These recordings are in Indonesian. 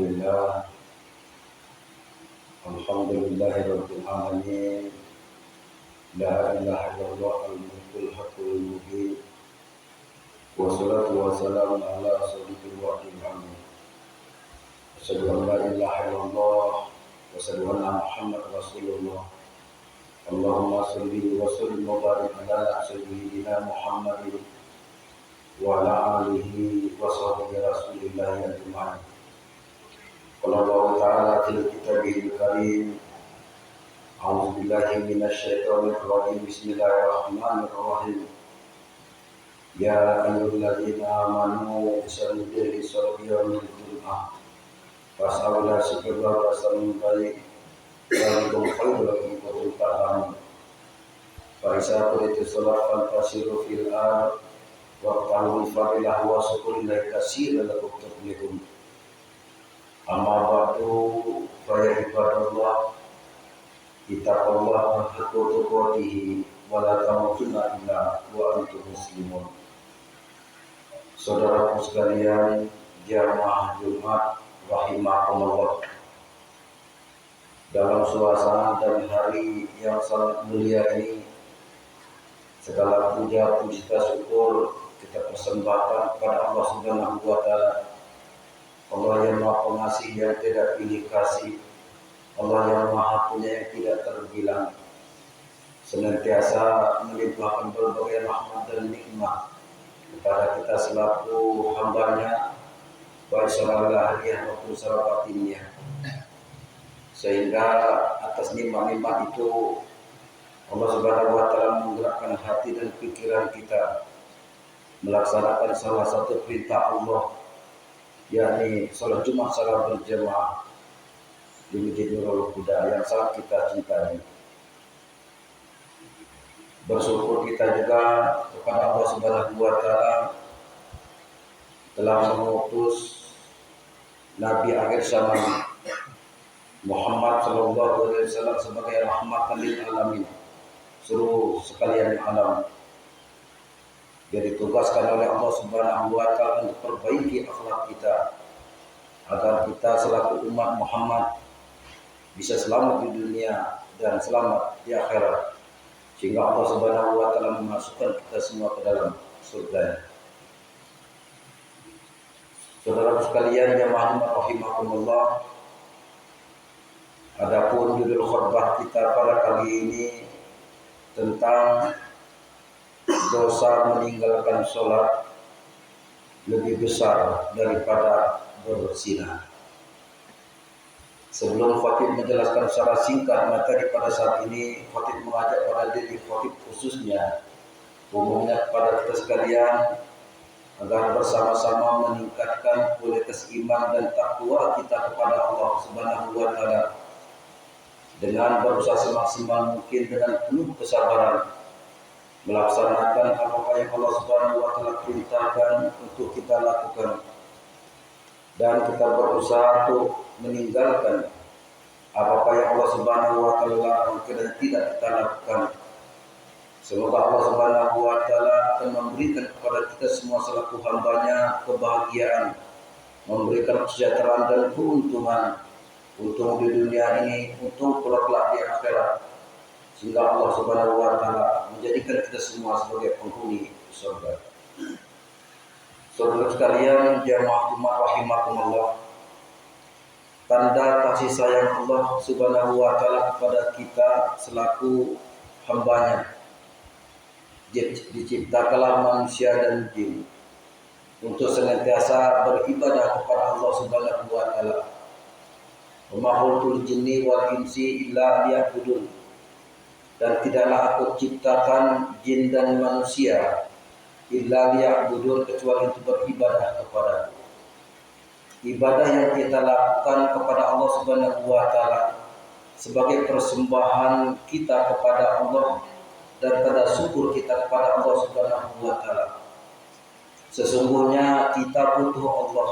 Alhamdulillah, Alhamdulillahirabbil alamin. La ilaha illallah al-mulkul haqqul mubin. Wassalatu wassalamu ala sayyidil wa'dil amin. Asyhadu an la ilaha illallah wa asyhadu anna Muhammad Rasulullah. Allahumma shalli wa sallim wa barik ala sayyidina Muhammadin wa ala alihi wa sahbihi Rasulillah ajma'in. Qala Allah Ta'ala fil Kitabil Karim. A'udzu billahi minasy syaithanir rajim. Bismillahirrahmanirrahim. Ya ayyuhalladzina amanu sallu alaihi wa sallimu jum'ah. Fas'alu syukurna wa sallu baik. Wa'alaikum khairan wa ta'lamun. Fa isa qultu salat fantasiru fil ard wa ta'alu fadilah wa syukurillahi katsiran lakum tuflihun. Amma ba'du fa ya ibadallah, ittaqullah haqqa tuqatih wa la tamutunna illa wa antum muslimun. Saudaraku sekalian, jamaah Jumat rahimakumullah. Dalam suasana dan hari yang sangat mulia ini, segala puja puji syukur kita persembahkan kepada Allah Subhanahu wa taala. Allah yang Maha Pengasih yang tidak pilih kasih, Allah yang Maha Punya yang tidak terbilang, senantiasa melimpahkan berbagai rahmat dan nikmat kepada kita selaku hambanya, baik secara lahiriah maupun secara batinnya. Sehingga atas nikmat-nikmat itu Allah Subhanahu wa taala menggerakkan hati dan pikiran kita melaksanakan salah satu perintah Allah, yakni salat Jumat secara berjamaah di Masjid Nurul Huda yang sangat kita cintai. Bersyukur kita juga kepada Allah Subhanahu wa taala telah mengutus Nabi akhir zaman Muhammad sallallahu alaihi wasallam sebagai rahmatan lil alamin, seluruh sekalian alam. Dia ditugaskan oleh Allah Subhanahu wa taala untuk perbaiki akhlak kita agar kita selaku umat Muhammad bisa selamat di dunia dan selamat di akhirat, sehingga Allah Subhanahu wa taala memasukkan kita semua ke dalam surga. Saudara sekalian yang rahimakumullah, adapun judul khutbah kita pada kali ini tentang dosa meninggalkan sholat lebih besar daripada berzina. Sebelum khatib menjelaskan secara singkat materi pada saat ini, khatib mengajak pada diri khatib khususnya, umumnya kepada kita sekalian, agar bersama-sama meningkatkan kualitas iman dan takwa kita kepada Allah Subhanahu wa taala dengan berusaha semaksimal mungkin dengan penuh kesabaran melaksanakan apa yang Allah Subhanahu wa taala perintahkan untuk kita lakukan, dan kita berusaha untuk meninggalkan apa yang Allah Subhanahu wa taala larang dan tidak kita lakukan. Semoga Allah Subhanahu wa taala akan memberikan kepada kita semua selaku hambanya kebahagiaan, memberikan kesejahteraan dan keuntungan, untung di dunia ini, untung kelak di akhirat, sehingga Allah Subhanahu wa taala menjadikan kita semua sebagai penghuni surga. Saudara sekalian, jamaah Jumat rahimakumullah, tanda kasih sayang Allah Subhanahu wa taala kepada kita selaku hambanya, diciptakanlah manusia dan jin untuk senantiasa beribadah kepada Allah Subhanahu wa taala. Wa ma khalaqtul jinni wal insi illa liya'budun. Dan tidaklah aku ciptakan jin dan manusia illa liya'budun, kecuali untuk beribadah kepada-Ku. Ibadah yang kita lakukan kepada Allah Subhanahu wa taala sebagai persembahan kita kepada Allah dan tanda syukur kita kepada Allah Subhanahu wa taala. Sesungguhnya kita butuh Allah,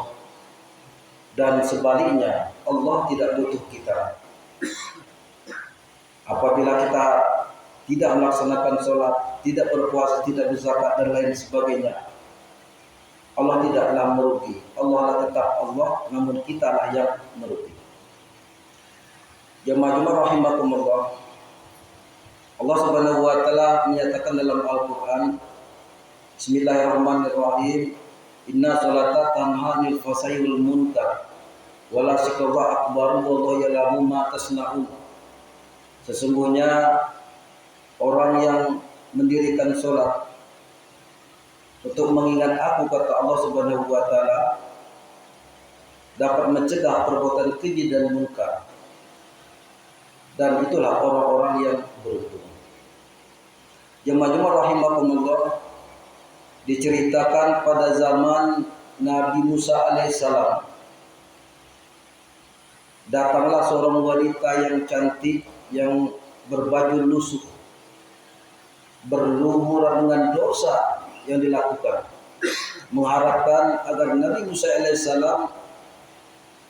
dan sebaliknya Allah tidak butuh kita. Apabila kita tidak melaksanakan sholat, tidak berpuasa, tidak berzakat dan lain sebagainya, Allah tidaklah merugi. Allah lah tetap Allah, namun kita lah yang merugi. Jemaah-jemaah rahimakumullah. Allah Subhanahu wa taala menyatakan dalam Al-Qur'an, Bismillahirrahmanirrahim, Inna sholata tanha 'anil fahsya'i wal munkar wala sikra akbaru wallahu ya'lamu ma tasna'un. Sesungguhnya orang yang mendirikan sholat untuk mengingat aku, kata Allah Subhanahu wa taala, dapat mencegah perbuatan keji dan munkar. Dan itulah orang-orang yang beruntung. Jemaah-jemaah rahimakumullah, diceritakan pada zaman Nabi Musa alaihissalam, datanglah seorang wanita yang cantik yang berbaju lusuh, berlumuran dengan dosa yang dilakukan, mengharapkan agar Nabi Musa alaihissalam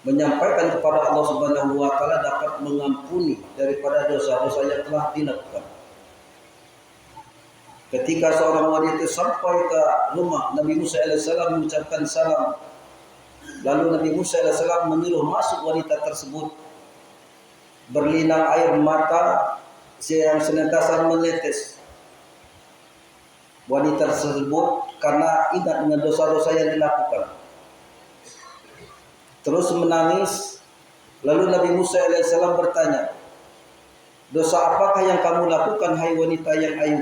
menyampaikan kepada Allah Subhanahu wa taala dapat mengampuni daripada dosa-dosa yang telah dilakukan. Ketika seorang wanita sampai ke rumah Nabi Musa alaihissalam mengucapkan salam, lalu Nabi Musa alaihissalam menyuruh masuk wanita tersebut, berlinang air mata yang senantiasa menetes. Wanita tersebut karena ingat dengan dosa-dosa yang dilakukan, terus menangis. Lalu Nabi Musa alaihissalam bertanya, dosa apakah yang kamu lakukan, hai wanita yang ayu?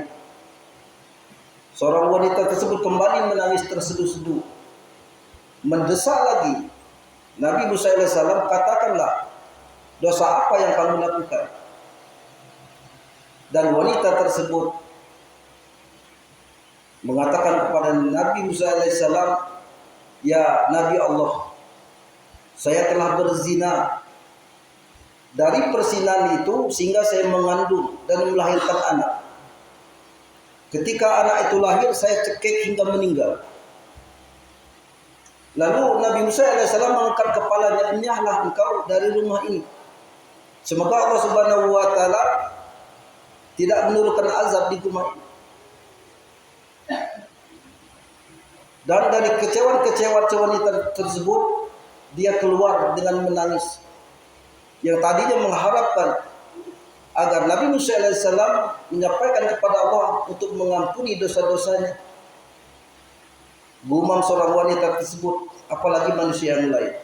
Seorang wanita tersebut kembali menangis terseduh-seduh, mendesak lagi. Nabi Musa alaihissalam, katakanlah, dosa apa yang kamu lakukan? Dan wanita tersebut mengatakan kepada Nabi Musa alaihissalam, ya Nabi Allah, saya telah berzina. Dari perzinahan itu sehingga saya mengandung dan melahirkan anak. Ketika anak itu lahir, saya cekik hingga meninggal. Lalu Nabi Musa alaihissalam mengangkat kepalanya, enyahlah engkau dari rumah ini. Semoga Allah Subhanahu wa taala tidak menurunkan azab di rumah ini. Dan dari kecewaan wanita tersebut, dia keluar dengan menangis. Yang tadinya mengharapkan agar Nabi Musa alaihissalam menyampaikan kepada Allah untuk mengampuni dosa-dosanya. Gumam seorang wanita tersebut, apalagi manusia yang lain.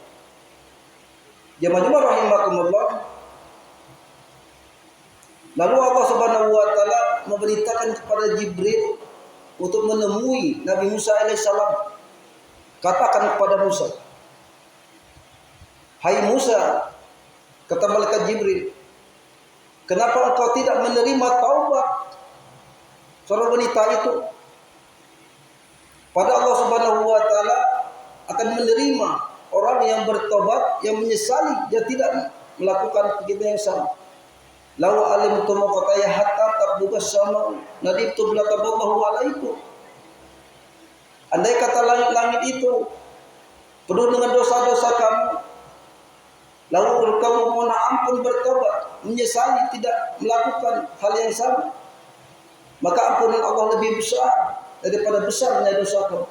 Jemaah rahimakumullah. Lalu Allah Subhanahu wa taala memerintahkan kepada Jibril untuk menemui Nabi Musa alaihissalam. Katakan kepada Musa, hai Musa, kata malaikat Jibril, kenapa engkau tidak menerima taubat seorang wanita itu? Pada Allah Subhanahu wa taala akan menerima orang yang bertobat, yang menyesali dia tidak melakukan kegiatan yang sama. Lau alimtu ma qataya hatta tabluga sama nadibtu bilatabahu alaikum. Andai kata langit-langit itu penuh dengan dosa-dosa kamu, lalu kamu mohon ampun bertobat, menyesali tidak melakukan hal yang sama, maka ampunan Allah lebih besar daripada besarnya dosa kamu.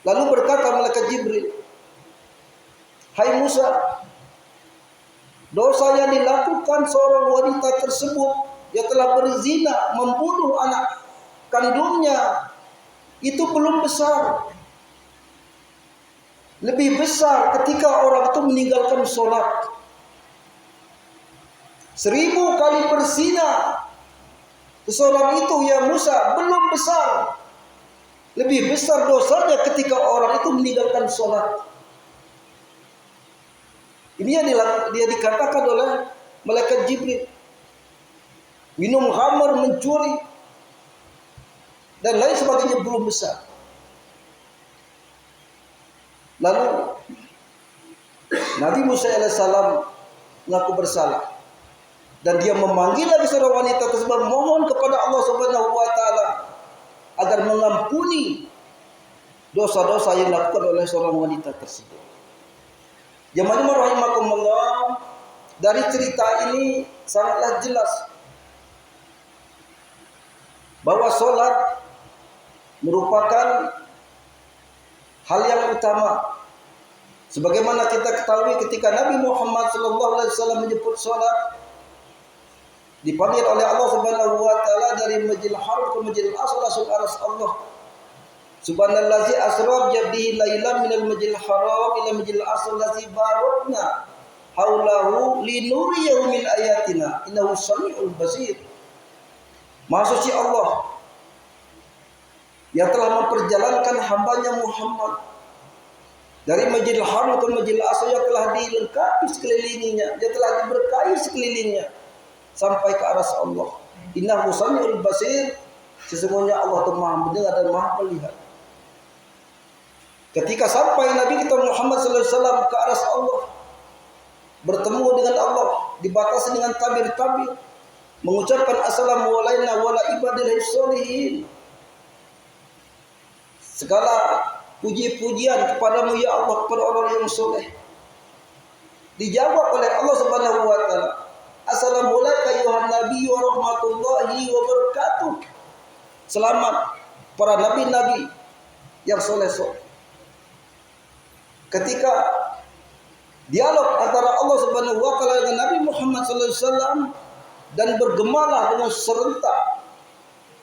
Lalu berkata malaikat Jibril, hai Musa, dosa yang dilakukan seorang wanita tersebut, dia telah berzina, membunuh anak kandungnya, itu belum besar. Lebih besar ketika orang itu meninggalkan sholat. 1000 kali berzina seseorang itu, ya Musa, belum besar. Lebih besar dosanya ketika orang itu meninggalkan sholat. Ini yang dia dikatakan oleh malaikat Jibril. Minum khamar, mencuri, dan lain sebagainya belum besar. Lalu Nabi Musa alaihissalam mengaku bersalah, dan dia memanggil lagi seorang wanita tersebut, mohon kepada Allah Subhanahu wa taala agar mengampuni dosa-dosa yang dilakukan oleh seorang wanita tersebut. Jemaah rahimakumullah, dari cerita ini sangatlah jelas bahwa sholat merupakan hal yang utama. Sebagaimana kita ketahui ketika Nabi Muhammad SAW menyebut salat, dipanggil oleh Allah Subhanahu wa taala dari Masjidil Haram ke Masjidil Aqsa, langsung aras Allah. Subhanallazi asra bi 'abdihi lailan minal Masjidil Haram ila Masjidil Aqsa allazi barakna haulahu linuriyahu min ayatina innahu samiul basir. Maha suci Allah yang telah memperjalankan hambanya Muhammad dari Masjidil Haram ke Masjidil Aqsa yang telah dilengkapi sekelilingnya, yang telah diberkahi sekelilingnya sampai ke aras Allah. Innahu samiul basir, sesungguhnya Allah itu Maha mendengar dan Maha melihat. Ketika sampai Nabi kita Muhammad SAW ke aras Allah, bertemu dengan Allah, dibatasi dengan tabir-tabir, mengucapkan assalamu alaina wa ala ibadillahis sholihin. Segala puji-pujian kepadamu ya Allah, kepada orang yang soleh. Dijawab oleh Allah Subhanahu wa taala, assalamu alayka ayuhan nabi wa rahmatullahi wa barakatuh. Selamat para nabi-nabi yang soleh-soleh. Ketika dialog antara Allah Subhanahu wa taala dengan Nabi Muhammad sallallahu alaihi wasallam dan bergemalah dengan serentak,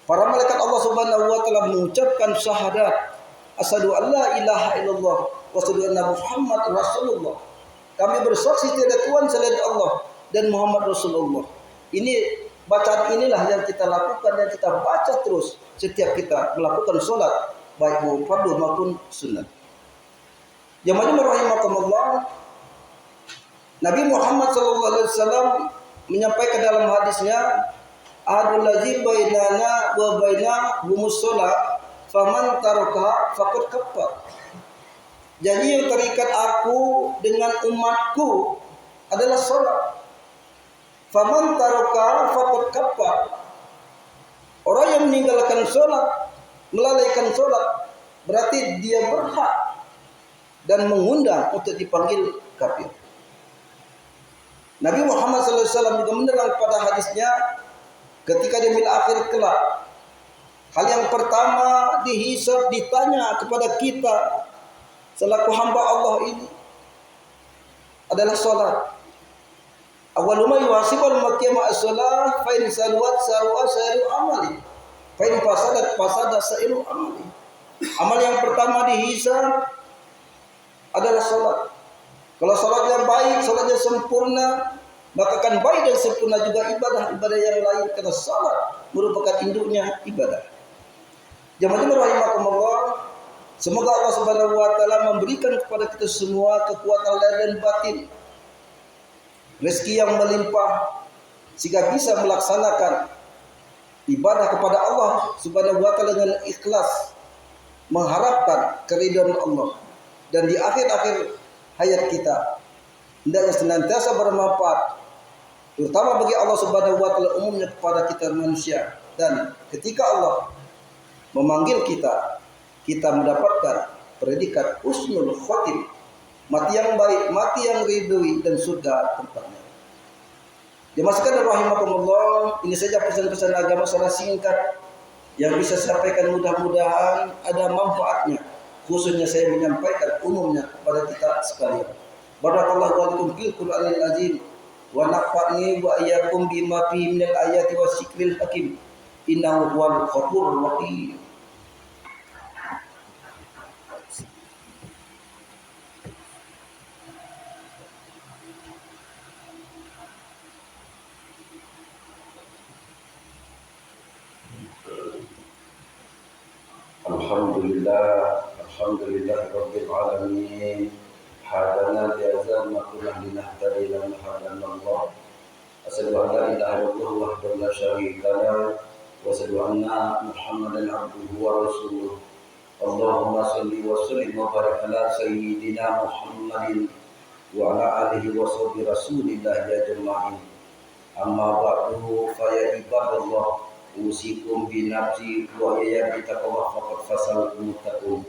para malaikat Allah Subhanahu wa taala mengucapkan syahadat, asyhadu an la ilaha illallah wa asyhadu anna Muhammad rasulullah. Kami bersaksi tiada tuhan selain Allah dan Muhammad Rasulullah. Ini bacaan inilah yang kita lakukan dan kita baca terus setiap kita melakukan sholat, baik fardu maupun sunnah. Jamaah rahimakumullah, Nabi Muhammad SAW menyampaikan dalam hadisnya, ahadul ladzi bainana wa bainahumus shalah faman taraka faqad kafar. Janji yang terikat aku dengan umatku adalah salat. Faman taraka faqad kafar. Orang yang meninggalkan salat, melalaikan salat, berarti dia berhak dan mengundang untuk dipanggil kafir. Nabi Muhammad SAW juga menerang pada hadisnya ketika di mil akhir kelak, hal yang pertama dihisab, ditanya kepada kita selaku hamba Allah ini adalah salat. Awwalu ma yuhasibul maqama as-salah fa in salawat sarwa sairu amali fa in fasadat fasada sairu amali. Amal yang pertama dihisab adalah salat. Kalau salatnya baik, salatnya sempurna, maka akan baik dan sempurna juga ibadah-ibadah yang lain, karena salat merupakan induknya ibadah. Jamaah rahimakumullah, semoga Allah Subhanahu wa taala memberikan kepada kita semua kekuatan lahir dan batin, rezeki yang melimpah, sehingga bisa melaksanakan ibadah kepada Allah Subhanahu wa taala dengan ikhlas, mengharapkan keridhaan Allah. Dan di akhir-akhir hayat kita hendaknya senantiasa bermanfaat, terutama bagi Allah Subhanahu wa taala umumnya kepada kita manusia. Dan ketika Allah memanggil kita, kita mendapatkan predikat husnul khotim, mati yang baik, mati yang ridhoi, dan surga tempatnya. Jemaah sekalian rahimakumullah, ini saja pesan-pesan agama secara singkat yang bisa saya sampaikan, mudah-mudahan ada manfaatnya. Khususnya saya menyampaikan umumnya kepada kita sekalian. Barakallahu lakum fil Qur'anil azim wa nafa'ni wa iyyakum bima fihi minal ayati wasikril hakim. Innahu huwal ghafurur rahim. Alhamdulillah rabbil alamin. Hadana li'azam ma kunna linahtadi lana hadana Allah. Asyhadu an la ilaha illallah wahdahu la syarika lahu wa asyhadu anna Muhammadan abduhu wa rasuluh. Allahumma shalli wa sallim wa barik ala sayyidina Muhammadin wa ala alihi wa sahbihi rasulillah ya jama'in. Amma ba'du fa ya ibadallah, usikum bi nafsi wa iyyakum taqwa faqad fasal muttaqun.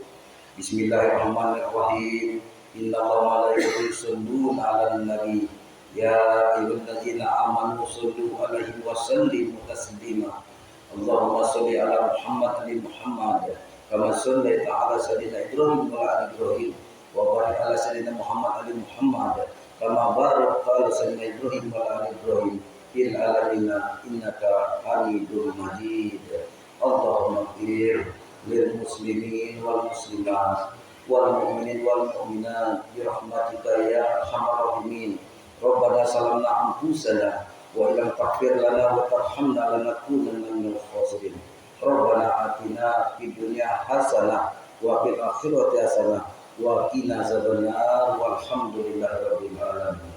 Bismillahirrahmanirrahim. Innallaha malaikatahu yusholluna 'alan nabi ya ayyuhalladzina amanu shollu 'alaihi wa sallimu taslima. Allahumma sholli 'ala Muhammad wa Muhammad kama shallaita ala sayyidina Ibrahim wa ala ali Ibrahim wa barik ala sayyidina Muhammad ali Muhammad kama barakta ala sayyidina Ibrahim wa ala ali Ibrahim fil alamin innaka Hamidum Majid. Allahumma ighfir lil muslimin wal muslimat wal mu'minin wal mu'minat bi rahmatika ya arhamar rahimin. Rabbana salamna anfusana wa illam taghfir lana wa tarhamna lanakunanna minal khasirin. Rabbana atina fid dunya hasanah wa fil akhirati hasanah wa qina azabannar walhamdulillahi rabbil alamin.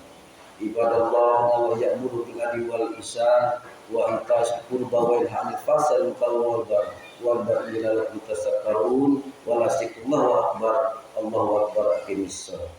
Ibadallah, Allah ya'muru bil adli wal ihsan wa itaa'il qurba wa yanha 'anil fahsya'i wal munkar wal baghi la'allakum tadhakkarun wa la akbar. Allahu akbar. Aqimis shalah.